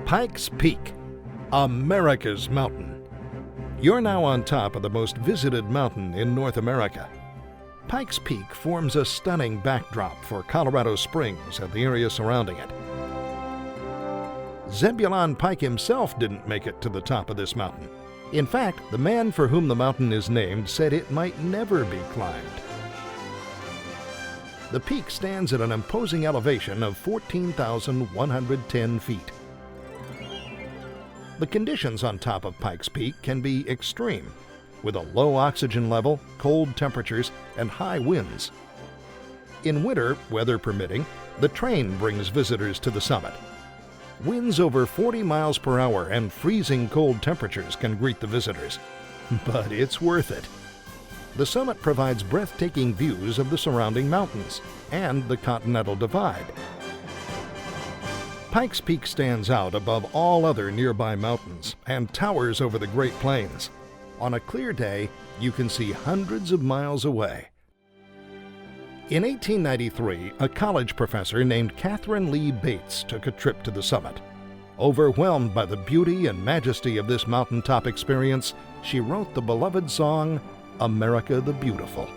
Pikes Peak, America's mountain. You're now on top of the most visited mountain in North America. Pikes Peak forms a stunning backdrop for Colorado Springs and the area surrounding it. Zebulon Pike himself didn't make it to the top of this mountain. In fact, the man for whom the mountain is named said it might never be climbed. The peak stands at an imposing elevation of 14,110 feet. The conditions on top of Pikes Peak can be extreme, with a low oxygen level, cold temperatures, and high winds. In winter, weather permitting, the train brings visitors to the summit. Winds over 40 miles per hour and freezing cold temperatures can greet the visitors, but it's worth it. The summit provides breathtaking views of the surrounding mountains and the Continental Divide. Pikes Peak stands out above all other nearby mountains and towers over the Great Plains. On a clear day, you can see hundreds of miles away. In 1893, a college professor named Catherine Lee Bates took a trip to the summit. Overwhelmed by the beauty and majesty of this mountaintop experience, she wrote the beloved song, America the Beautiful.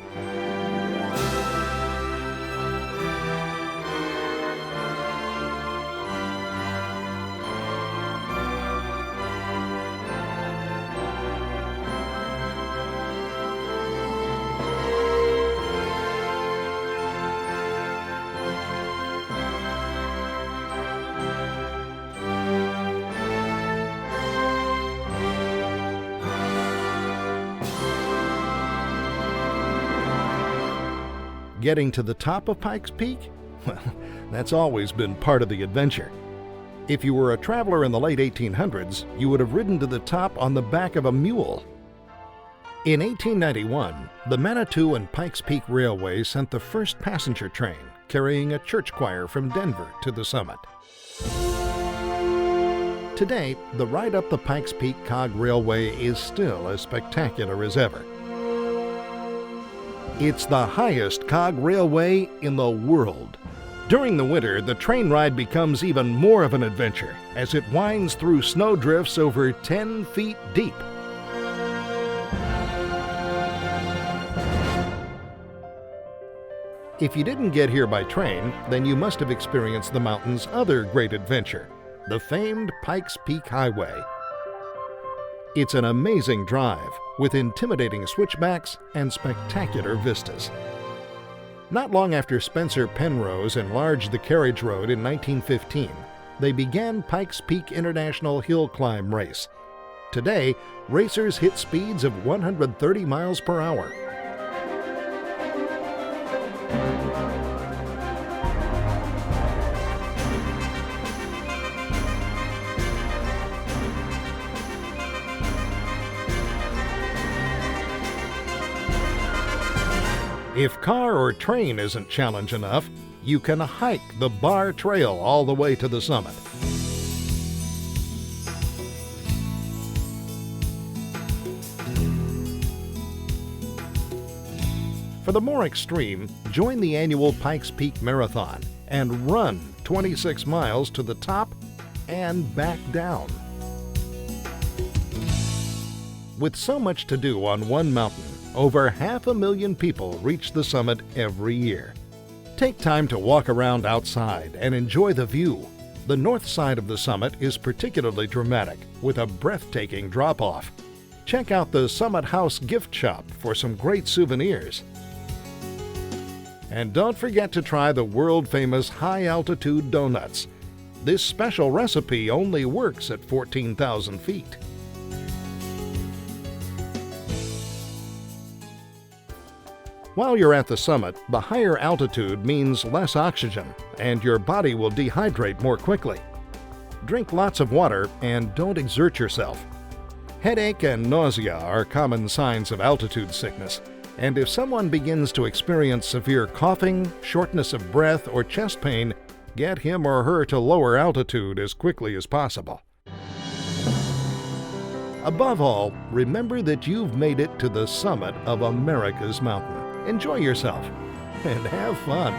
Getting to the top of Pikes Peak? Well, that's always been part of the adventure. If you were a traveler in the late 1800s, you would have ridden to the top on the back of a mule. In 1891, the Manitou and Pikes Peak Railway sent the first passenger train, carrying a church choir from Denver to the summit. Today, the ride up the Pikes Peak Cog Railway is still as spectacular as ever. It's the highest cog railway in the world. During the winter, the train ride becomes even more of an adventure as it winds through snowdrifts over 10 feet deep. If you didn't get here by train, then you must have experienced the mountain's other great adventure, the famed Pikes Peak Highway. It's an amazing drive with intimidating switchbacks and spectacular vistas. Not long after Spencer Penrose enlarged the carriage road in 1915, they began Pikes Peak International Hill Climb Race. Today, racers hit speeds of 130 miles per hour. If car or train isn't challenge enough, you can hike the Bar Trail all the way to the summit. For the more extreme, join the annual Pikes Peak Marathon and run 26 miles to the top and back down. With so much to do on one mountain, over 500,000 people reach the summit every year. Take time to walk around outside and enjoy the view. The north side of the summit is particularly dramatic, with a breathtaking drop-off. Check out the Summit House gift shop for some great souvenirs. And don't forget to try the world-famous high-altitude donuts. This special recipe only works at 14,000 feet. While you're at the summit, the higher altitude means less oxygen, and your body will dehydrate more quickly. Drink lots of water and don't exert yourself. Headache and nausea are common signs of altitude sickness, and if someone begins to experience severe coughing, shortness of breath, or chest pain, get him or her to lower altitude as quickly as possible. Above all, remember that you've made it to the summit of America's mountain. Enjoy yourself and have fun.